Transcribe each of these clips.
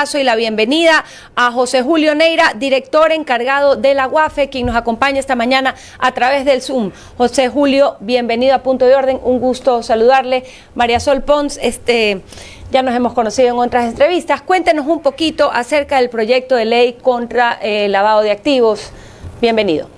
Y la bienvenida a José Julio Neira, director encargado de la UAFE, quien nos acompaña esta mañana a través del Zoom. José Julio, bienvenido a Punto de Orden, un gusto saludarle. María Sol Pons, ya nos hemos conocido en otras entrevistas. Cuéntenos un poquito acerca del proyecto de ley contra el lavado de activos. Bienvenido.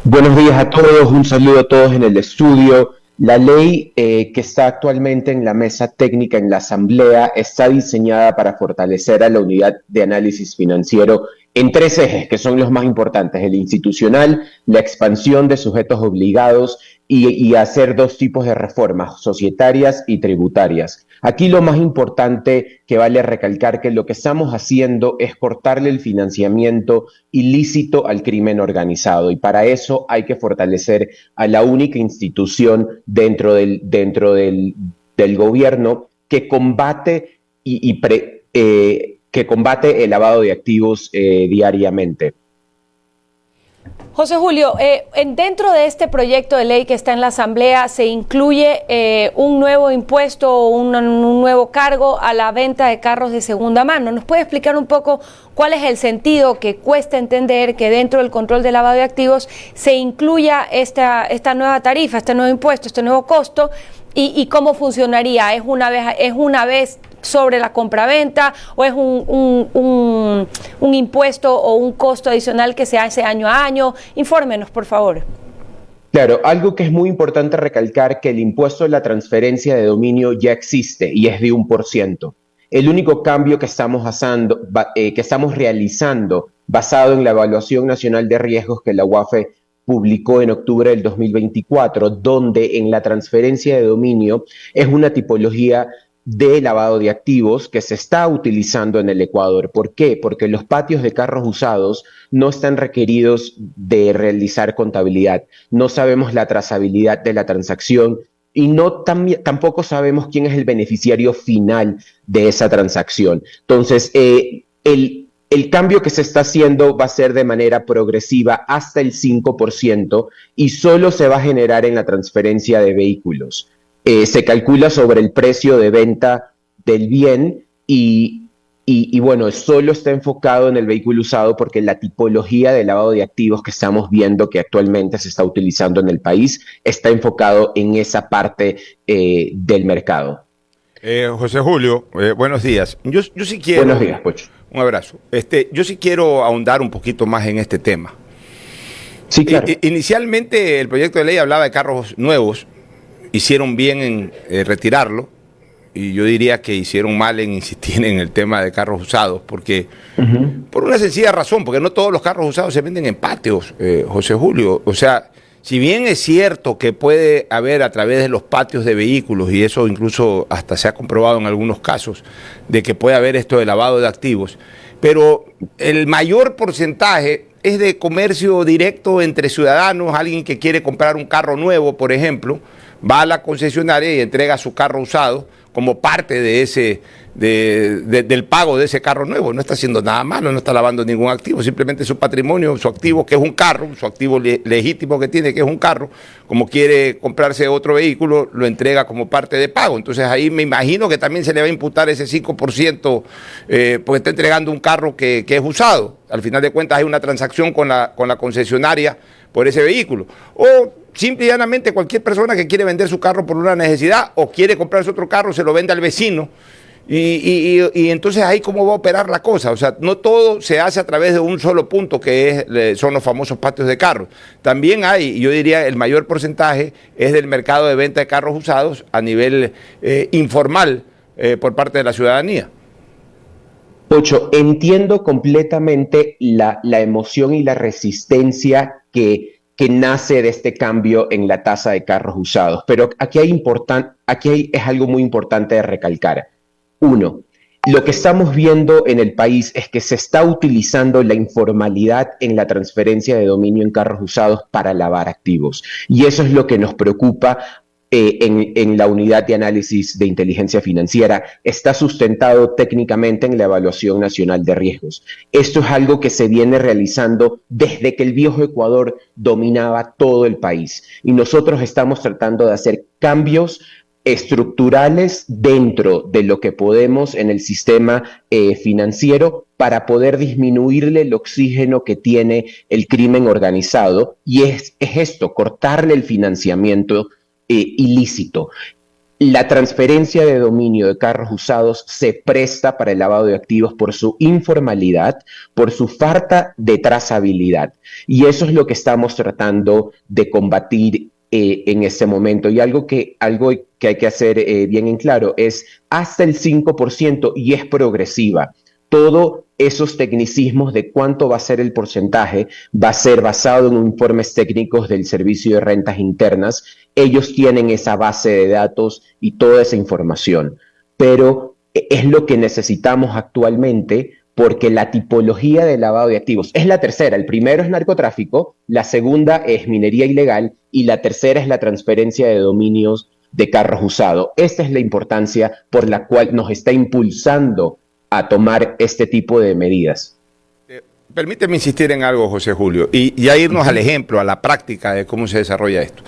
Buenos días a todos, un saludo a todos en el estudio. La ley que está actualmente en la mesa técnica en la Asamblea está diseñada para fortalecer a la unidad de análisis financiero en tres ejes que son los más importantes: el institucional, la expansión de sujetos obligados y hacer dos tipos de reformas, societarias y tributarias. Aquí lo más importante que vale recalcar que lo que estamos haciendo es cortarle el financiamiento ilícito al crimen organizado, y para eso hay que fortalecer a la única institución dentro del gobierno que combate que combate el lavado de activos diariamente. José Julio, dentro de este proyecto de ley que está en la Asamblea se incluye un nuevo impuesto o un nuevo cargo a la venta de carros de segunda mano. ¿Nos puede explicar un poco cuál es el sentido que cuesta entender que dentro del control del lavado de activos se incluya esta nueva tarifa, este nuevo impuesto, este nuevo costo, y cómo funcionaría? ¿Es una vez sobre la compraventa o es un impuesto o un costo adicional que se hace año a año? Infórmenos, por favor. Claro, algo que es muy importante recalcar, que el impuesto de la transferencia de dominio ya existe y es de 1%. El único cambio que estamos realizando, basado en la Evaluación Nacional de Riesgos que la UAFE publicó en octubre del 2024, donde en la transferencia de dominio es una tipología de lavado de activos que se está utilizando en el Ecuador. ¿Por qué? Porque los patios de carros usados no están requeridos de realizar contabilidad, no sabemos la trazabilidad de la transacción y tampoco sabemos quién es el beneficiario final de esa transacción. Entonces, el cambio que se está haciendo va a ser de manera progresiva hasta el 5% y solo se va a generar en la transferencia de vehículos. Se calcula sobre el precio de venta del bien y bueno, solo está enfocado en el vehículo usado porque la tipología de lavado de activos que estamos viendo que actualmente se está utilizando en el país está enfocado en esa parte del mercado. José Julio, buenos días. Yo sí quiero... Buenos días, Pocho. Un abrazo. Yo sí quiero ahondar un poquito más en este tema. Sí, claro. Inicialmente el proyecto de ley hablaba de carros nuevos. Hicieron bien en retirarlo, y yo diría que hicieron mal en insistir en el tema de carros usados, porque por una sencilla razón, porque no todos los carros usados se venden en patios, José Julio. O sea, si bien es cierto que puede haber a través de los patios de vehículos, y eso incluso hasta se ha comprobado en algunos casos, de que puede haber esto de lavado de activos, pero el mayor porcentaje es de comercio directo entre ciudadanos. Alguien que quiere comprar un carro nuevo, por ejemplo, va a la concesionaria y entrega su carro usado como parte de del pago de ese carro nuevo. No está haciendo nada malo, no está lavando ningún activo, simplemente su patrimonio, su activo que es un carro, su activo legítimo que tiene, que es un carro, como quiere comprarse otro vehículo, lo entrega como parte de pago. Entonces ahí me imagino que también se le va a imputar ese 5%, porque está entregando un carro que es usado. Al final de cuentas hay una transacción con la concesionaria por ese vehículo. O simple y llanamente cualquier persona que quiere vender su carro por una necesidad o quiere comprarse otro carro, se lo vende al vecino. Y entonces ahí cómo va a operar la cosa. O sea, no todo se hace a través de un solo punto, que son los famosos patios de carros. También hay, yo diría, el mayor porcentaje es del mercado de venta de carros usados a nivel informal por parte de la ciudadanía. Pocho, entiendo completamente la emoción y la resistencia que nace de este cambio en la tasa de carros usados, pero aquí es algo muy importante de recalcar. Uno, lo que estamos viendo en el país es que se está utilizando la informalidad en la transferencia de dominio en carros usados para lavar activos, y eso es lo que nos preocupa. En la unidad de análisis de inteligencia financiera, está sustentado técnicamente en la Evaluación Nacional de Riesgos. Esto es algo que se viene realizando desde que el viejo Ecuador dominaba todo el país, y nosotros estamos tratando de hacer cambios estructurales dentro de lo que podemos en el sistema financiero para poder disminuirle el oxígeno que tiene el crimen organizado, y es esto, cortarle el financiamiento ilícito. La transferencia de dominio de carros usados se presta para el lavado de activos por su informalidad, por su falta de trazabilidad. Y eso es lo que estamos tratando de combatir en este momento. Y algo que hay que hacer bien en claro es hasta el 5%, y es progresiva. Todos esos tecnicismos de cuánto va a ser el porcentaje va a ser basado en informes técnicos del Servicio de Rentas Internas. Ellos tienen esa base de datos y toda esa información, pero es lo que necesitamos actualmente, porque la tipología de lavado de activos es la tercera. El primero es narcotráfico, la segunda es minería ilegal y la tercera es la transferencia de dominios de carros usados. Esta es la importancia por la cual nos está impulsando a tomar este tipo de medidas. Permíteme insistir en algo, José Julio, y ya irnos al ejemplo, a la práctica de cómo se desarrolla esto.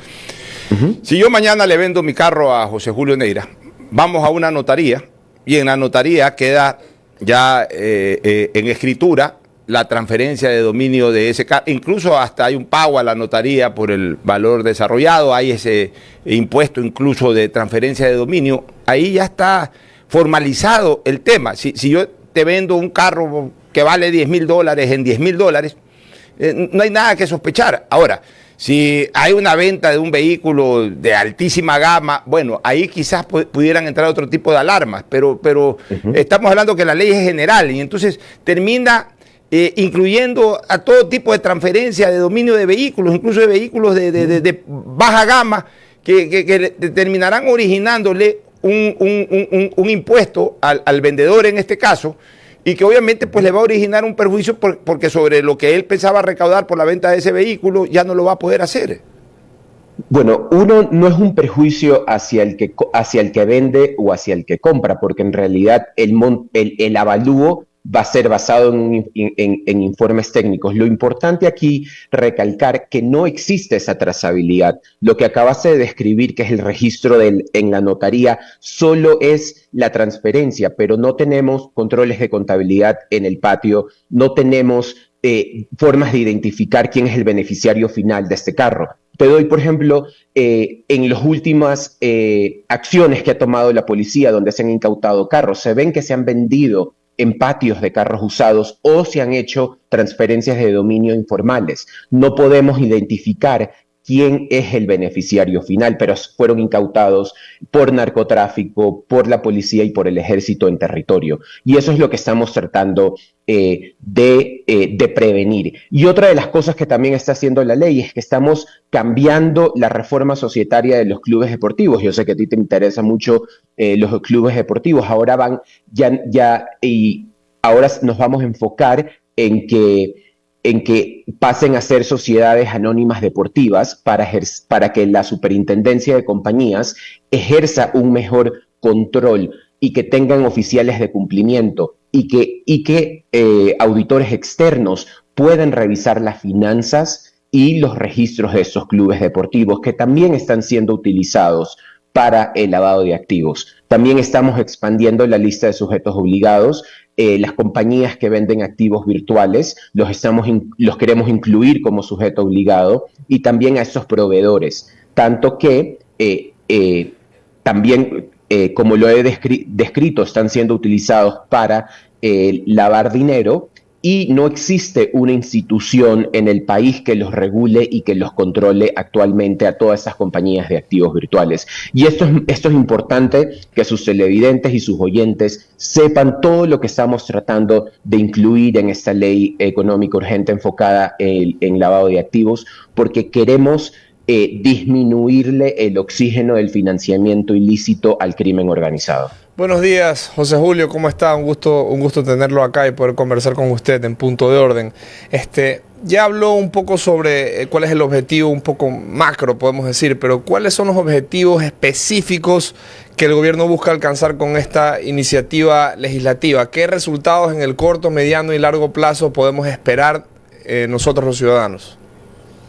Si yo mañana le vendo mi carro a José Julio Neira, vamos a una notaría y en la notaría queda ya en escritura la transferencia de dominio de ese carro, incluso hasta hay un pago a la notaría por el valor desarrollado, hay ese impuesto incluso de transferencia de dominio, ahí ya está formalizado el tema. Si yo te vendo un carro que vale $10,000 en $10,000, no hay nada que sospechar. Ahora, si hay una venta de un vehículo de altísima gama, bueno, ahí quizás pudieran entrar otro tipo de alarmas, pero estamos hablando que la ley es general y entonces termina incluyendo a todo tipo de transferencia de dominio de vehículos, incluso de vehículos de baja gama, que terminarán originándole un impuesto al vendedor en este caso, y que obviamente pues le va a originar un perjuicio porque sobre lo que él pensaba recaudar por la venta de ese vehículo ya no lo va a poder hacer. Bueno, uno no es un perjuicio hacia el que vende o hacia el que compra, porque en realidad el avalúo va a ser basado en informes técnicos. Lo importante aquí recalcar que no existe esa trazabilidad. Lo que acabaste de describir, que es el registro en la notaría, solo es la transferencia, pero no tenemos controles de contabilidad en el patio, no tenemos formas de identificar quién es el beneficiario final de este carro. Te doy, por ejemplo, en las últimas acciones que ha tomado la policía, donde se han incautado carros, se ven que se han vendido en patios de carros usados o se han hecho transferencias de dominio informales. No podemos identificar quién es el beneficiario final, pero fueron incautados por narcotráfico, por la policía y por el ejército en territorio. Y eso es lo que estamos tratando de prevenir. Y otra de las cosas que también está haciendo la ley es que estamos cambiando la reforma societaria de los clubes deportivos. Yo sé que a ti te interesa mucho los clubes deportivos. Ahora ahora nos vamos a enfocar en que pasen a ser sociedades anónimas deportivas para que la superintendencia de compañías ejerza un mejor control y que tengan oficiales de cumplimiento y que auditores externos puedan revisar las finanzas y los registros de esos clubes deportivos que también están siendo utilizados para el lavado de activos. También estamos expandiendo la lista de sujetos obligados. Las compañías que venden activos virtuales los queremos incluir como sujeto obligado, y también a esos proveedores, tanto que también, como lo he descrito, están siendo utilizados para lavar dinero, y no existe una institución en el país que los regule y que los controle actualmente a todas esas compañías de activos virtuales. Y esto es importante que sus televidentes y sus oyentes sepan todo lo que estamos tratando de incluir en esta ley económica urgente enfocada en lavado de activos, porque queremos disminuirle el oxígeno del financiamiento ilícito al crimen organizado. Buenos días, José Julio, ¿cómo está? Un gusto tenerlo acá y poder conversar con usted en Punto de Orden. Ya habló un poco sobre cuál es el objetivo, un poco macro, podemos decir, pero ¿cuáles son los objetivos específicos que el gobierno busca alcanzar con esta iniciativa legislativa? ¿Qué resultados en el corto, mediano y largo plazo podemos esperar nosotros los ciudadanos?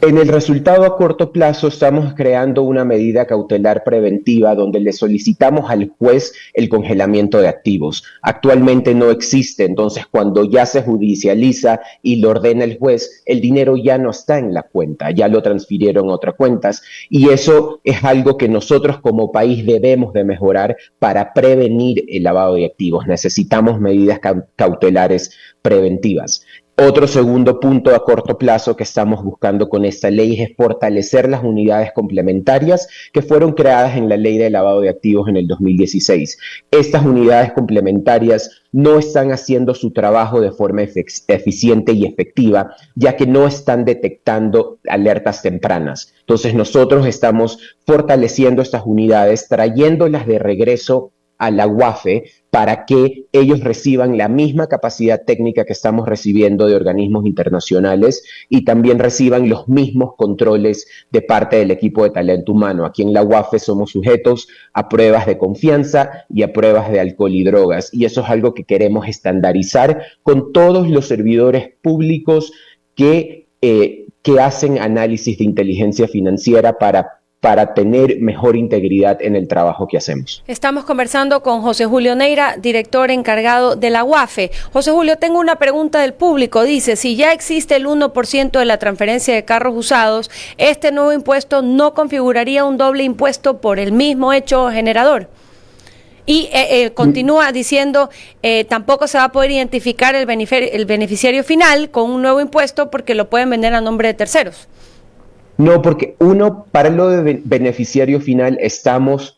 En el resultado a corto plazo estamos creando una medida cautelar preventiva donde le solicitamos al juez el congelamiento de activos. Actualmente no existe, entonces cuando ya se judicializa y lo ordena el juez, el dinero ya no está en la cuenta, ya lo transfirieron a otras cuentas y eso es algo que nosotros como país debemos de mejorar para prevenir el lavado de activos. Necesitamos medidas cautelares preventivas. Otro segundo punto a corto plazo que estamos buscando con esta ley es fortalecer las unidades complementarias que fueron creadas en la ley de lavado de activos en el 2016. Estas unidades complementarias no están haciendo su trabajo de forma eficiente y efectiva, ya que no están detectando alertas tempranas. Entonces nosotros estamos fortaleciendo estas unidades, trayéndolas de regreso a la UAFE para que ellos reciban la misma capacidad técnica que estamos recibiendo de organismos internacionales y también reciban los mismos controles de parte del equipo de talento humano. Aquí en la UAFE somos sujetos a pruebas de confianza y a pruebas de alcohol y drogas, y eso es algo que queremos estandarizar con todos los servidores públicos que hacen análisis de inteligencia financiera para tener mejor integridad en el trabajo que hacemos. Estamos conversando con José Julio Neira, director encargado de la UAFE. José Julio, tengo una pregunta del público. Dice, si ya existe el 1% de la transferencia de carros usados, ¿este nuevo impuesto no configuraría un doble impuesto por el mismo hecho generador? Y continúa diciendo, tampoco se va a poder identificar el beneficiario final con un nuevo impuesto porque lo pueden vender a nombre de terceros. No, porque para lo de beneficiario final estamos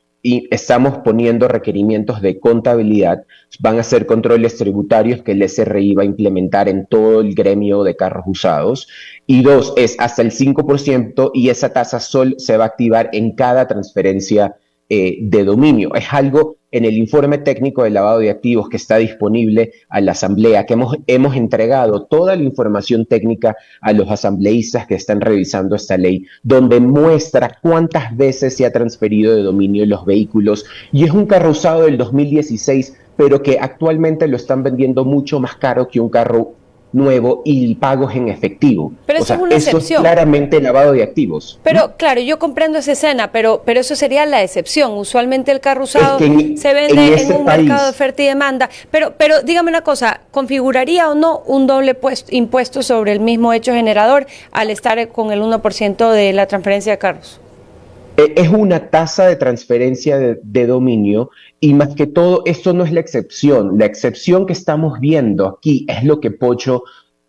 poniendo requerimientos de contabilidad, van a ser controles tributarios que el SRI va a implementar en todo el gremio de carros usados. Y dos, es hasta el 5% y esa tasa SOL se va a activar en cada transferencia de dominio. Es algo en el informe técnico de lavado de activos que está disponible a la Asamblea, que hemos entregado toda la información técnica a los asambleístas que están revisando esta ley, donde muestra cuántas veces se ha transferido de dominio los vehículos, y es un carro usado del 2016, pero que actualmente lo están vendiendo mucho más caro que un carro nuevo y pagos en efectivo. Pero eso es una excepción. Eso es claramente lavado de activos. Pero claro, yo comprendo esa escena, pero eso sería la excepción. Usualmente el carro usado se vende en un mercado de oferta y demanda. Pero dígame una cosa, ¿configuraría o no un doble impuesto sobre el mismo hecho generador al estar con el 1% de la transferencia de carros? Es una tasa de transferencia de dominio y más que todo esto no es la excepción. La excepción que estamos viendo aquí es lo que Pocho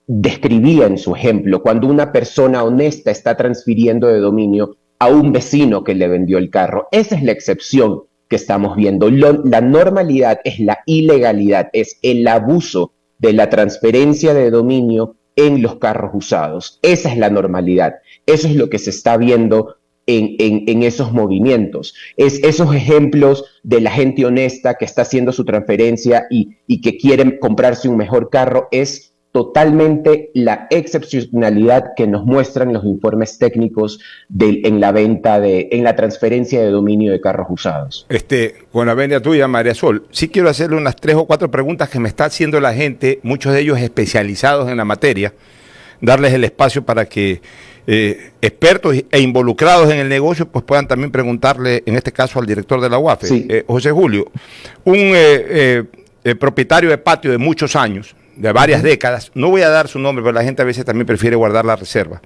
describía en su ejemplo, cuando una persona honesta está transfiriendo de dominio a un vecino que le vendió el carro. Esa es la excepción que estamos viendo. La normalidad es la ilegalidad, es el abuso de la transferencia de dominio en los carros usados. Esa es la normalidad. Eso es lo que se está viendo en esos movimientos. Es esos ejemplos de la gente honesta que está haciendo su transferencia y que quiere comprarse un mejor carro, es totalmente la excepcionalidad que nos muestran los informes técnicos en la transferencia de dominio de carros usados. Con la venia tuya, María Sol, sí quiero hacerle unas 3 o 4 preguntas que me está haciendo la gente, muchos de ellos especializados en la materia, darles el espacio para que expertos e involucrados en el negocio pues puedan también preguntarle, en este caso al director de la UAFE. Sí. José Julio, un propietario de patio de muchos años, de varias décadas, no voy a dar su nombre, pero la gente a veces también prefiere guardar la reserva.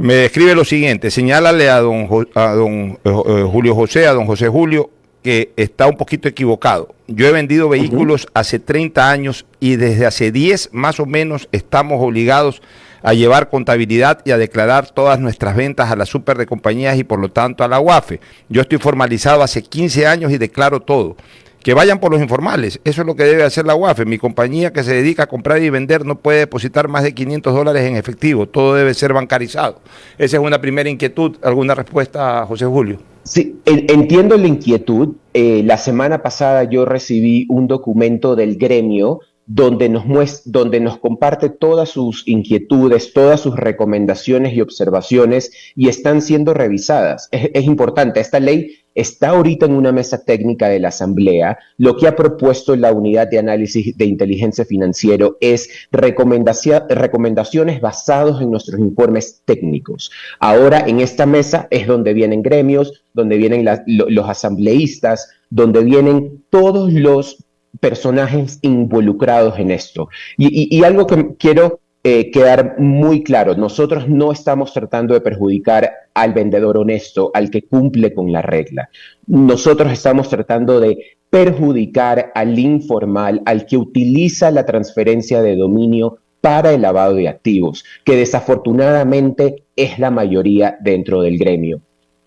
Me describe lo siguiente: señálale a don Julio José, a don José Julio, que está un poquito equivocado. Yo he vendido vehículos hace 30 años y desde hace 10 más o menos estamos obligados a llevar contabilidad y a declarar todas nuestras ventas a la super de compañías y por lo tanto a la UAFE. Yo estoy formalizado hace 15 años y declaro todo. Que vayan por los informales, eso es lo que debe hacer la UAFE. Mi compañía que se dedica a comprar y vender no puede depositar más de $500 en efectivo, todo debe ser bancarizado. Esa es una primera inquietud. ¿Alguna respuesta, José Julio? Sí, entiendo la inquietud. La semana pasada yo recibí un documento del gremio donde nos comparte todas sus inquietudes, todas sus recomendaciones y observaciones y están siendo revisadas. Es importante, esta ley está ahorita en una mesa técnica de la Asamblea. Lo que ha propuesto la Unidad de Análisis de Inteligencia Financiero es recomendaciones basadas en nuestros informes técnicos. Ahora en esta mesa es donde vienen gremios, donde vienen los asambleístas, donde vienen todos los personajes involucrados en esto. Y algo que quiero quedar muy claro, nosotros no estamos tratando de perjudicar al vendedor honesto, al que cumple con la regla. Nosotros estamos tratando de perjudicar al informal, al que utiliza la transferencia de dominio para el lavado de activos, que desafortunadamente es la mayoría dentro del gremio.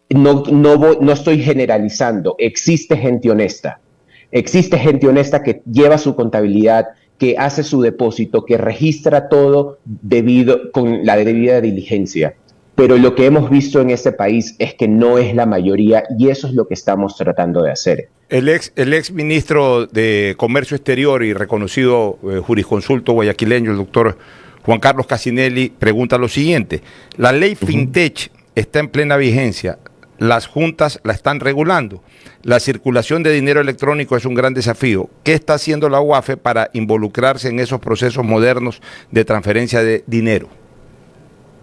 No estoy generalizando, existe gente honesta. Existe gente honesta que lleva su contabilidad, que hace su depósito, que registra todo con la debida diligencia. Pero lo que hemos visto en este país es que no es la mayoría y eso es lo que estamos tratando de hacer. El ex ministro de Comercio Exterior y reconocido jurisconsulto guayaquileño, el doctor Juan Carlos Casinelli, pregunta lo siguiente. La ley FinTech está en plena vigencia. Las juntas la están regulando. La circulación de dinero electrónico es un gran desafío. ¿Qué está haciendo la UAFE para involucrarse en esos procesos modernos de transferencia de dinero?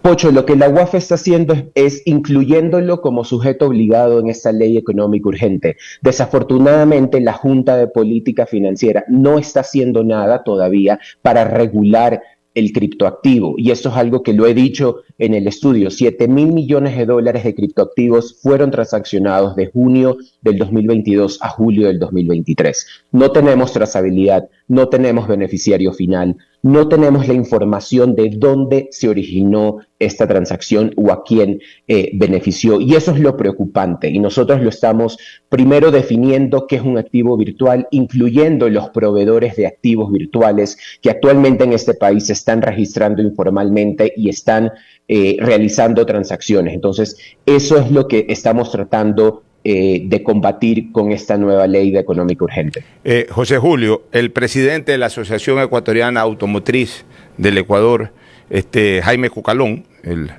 Pocho, lo que la UAFE está haciendo es incluyéndolo como sujeto obligado en esta ley económica urgente. Desafortunadamente, la Junta de Política Financiera no está haciendo nada todavía para regular el criptoactivo, y eso es algo que lo he dicho en el estudio. 7,000 millones de dólares de criptoactivos fueron transaccionados de junio del 2022 a julio del 2023. No tenemos trazabilidad, no tenemos beneficiario final, no tenemos la información de dónde se originó esta transacción o a quién benefició, y eso es lo preocupante, y nosotros lo estamos primero definiendo qué es un activo virtual, incluyendo los proveedores de activos virtuales que actualmente en este país se están registrando informalmente y están realizando transacciones. Entonces, eso es lo que estamos tratando de combatir con esta nueva ley de económica urgente. José Julio, el presidente de la Asociación Ecuatoriana Automotriz del Ecuador, Jaime Cucalón, el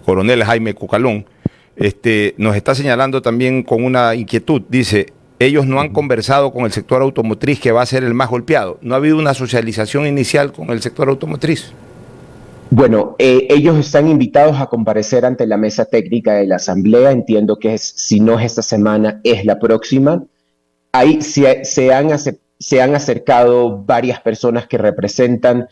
coronel Jaime Cucalón, nos está señalando también con una inquietud. Dice, ellos no han conversado con el sector automotriz, que va a ser el más golpeado. ¿No ha habido una socialización inicial con el sector automotriz? Bueno, ellos están invitados a comparecer ante la mesa técnica de la Asamblea. Entiendo que si no es esta semana, es la próxima. Ahí se han acercado varias personas que representan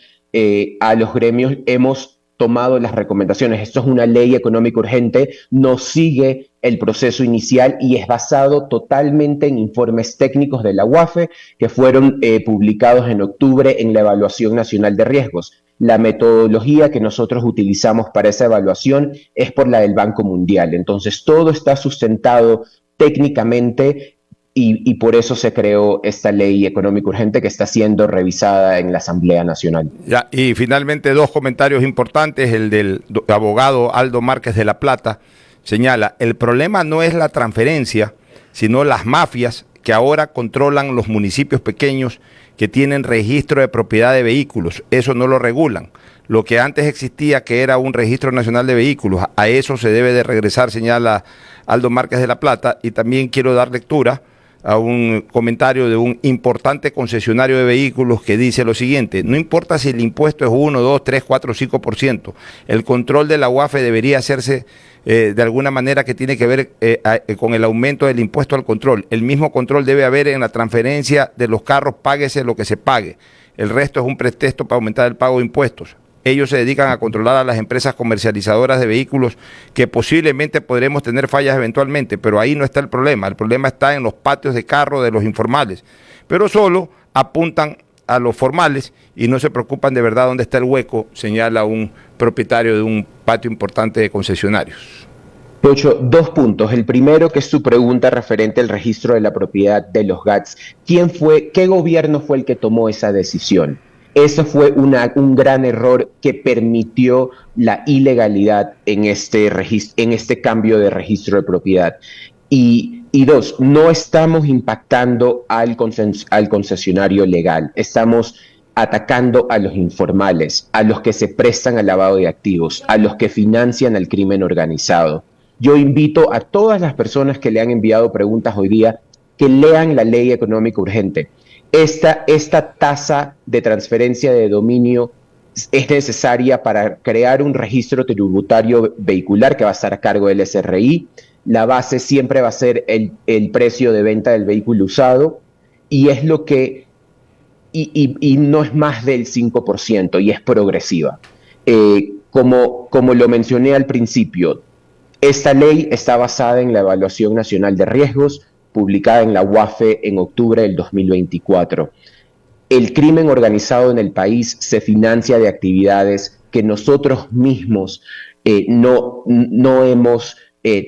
a los gremios. Hemos tomado las recomendaciones. Esto es una ley económica urgente, no sigue el proceso inicial y es basado totalmente en informes técnicos de la UAFE que fueron publicados en octubre en la Evaluación Nacional de Riesgos. La metodología que nosotros utilizamos para esa evaluación es por la del Banco Mundial. Entonces, todo está sustentado técnicamente y por eso se creó esta ley económica urgente que está siendo revisada en la Asamblea Nacional. Ya, y finalmente dos comentarios importantes. El del abogado Aldo Márquez de la Plata señala, el problema no es la transferencia, sino las mafias que ahora controlan los municipios pequeños que tienen registro de propiedad de vehículos. Eso no lo regulan. Lo que antes existía, que era un registro nacional de vehículos, a eso se debe de regresar, señala Aldo Márquez de la Plata. Y también quiero dar lectura a un comentario de un importante concesionario de vehículos que dice lo siguiente: no importa si el impuesto es 1, 2, 3, 4, 5%, el control de la UAFE debería hacerse de alguna manera que tiene que ver con el aumento del impuesto al control. El mismo control debe haber en la transferencia de los carros, páguese lo que se pague. El resto es un pretexto para aumentar el pago de impuestos. Ellos se dedican a controlar a las empresas comercializadoras de vehículos, que posiblemente podremos tener fallas eventualmente, pero ahí no está el problema. El problema está en los patios de carro de los informales, pero solo apuntan a los formales y no se preocupan de verdad dónde está el hueco, señala un propietario de un patio importante de concesionarios. Pocho, 2 puntos. El primero, que es su pregunta referente al registro de la propiedad de los GATS. ¿Qué gobierno fue el que tomó esa decisión? Eso fue un gran error que permitió la ilegalidad en este cambio de registro de propiedad. Y Y dos, no estamos impactando al concesionario legal, estamos atacando a los informales, a los que se prestan al lavado de activos, a los que financian el crimen organizado. Yo invito a todas las personas que le han enviado preguntas hoy día que lean la ley económica urgente. Esta tasa de transferencia de dominio es necesaria para crear un registro tributario vehicular que va a estar a cargo del SRI. La base siempre va a ser el precio de venta del vehículo usado y es lo que y no es más del 5% y es progresiva. Como lo mencioné al principio, esta ley está basada en la Evaluación Nacional de Riesgos, publicada en la UAFE en octubre del 2024. El crimen organizado en el país se financia de actividades que nosotros mismos no hemos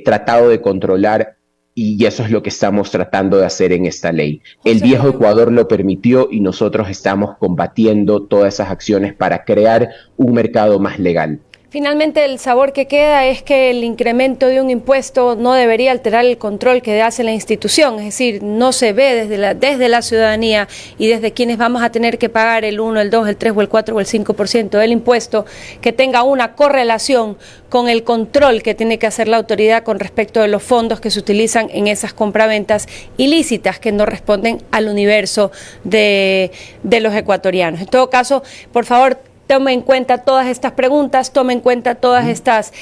tratado de controlar, y eso es lo que estamos tratando de hacer en esta ley. El viejo Ecuador lo permitió y nosotros estamos combatiendo todas esas acciones para crear un mercado más legal. Finalmente, el sabor que queda es que el incremento de un impuesto no debería alterar el control que hace la institución, es decir, no se ve desde la ciudadanía y desde quienes vamos a tener que pagar el 1, el 2, el 3 o el 4 o el 5% del impuesto, que tenga una correlación con el control que tiene que hacer la autoridad con respecto de los fondos que se utilizan en esas compraventas ilícitas que no responden al universo de los ecuatorianos. En todo caso, por favor, tome en cuenta todas estas preguntas, tome en cuenta todas estas,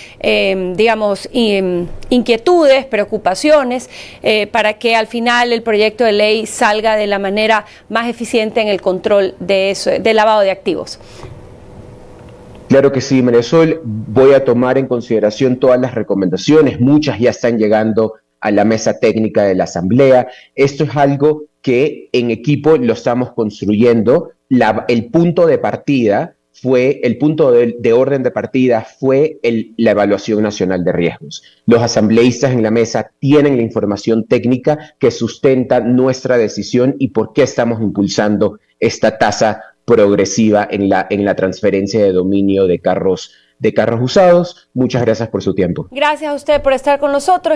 inquietudes, preocupaciones, para que al final el proyecto de ley salga de la manera más eficiente en el control de eso, del lavado de activos. Claro que sí, Marisol, voy a tomar en consideración todas las recomendaciones, muchas ya están llegando a la mesa técnica de la Asamblea. Esto es algo que en equipo lo estamos construyendo. El punto de partida fue, el punto de orden de partida fue la Evaluación Nacional de Riesgos. Los asambleístas en la mesa tienen la información técnica que sustenta nuestra decisión y por qué estamos impulsando esta tasa progresiva en la transferencia de dominio de carros usados. Muchas gracias por su tiempo. Gracias a usted por estar con nosotros.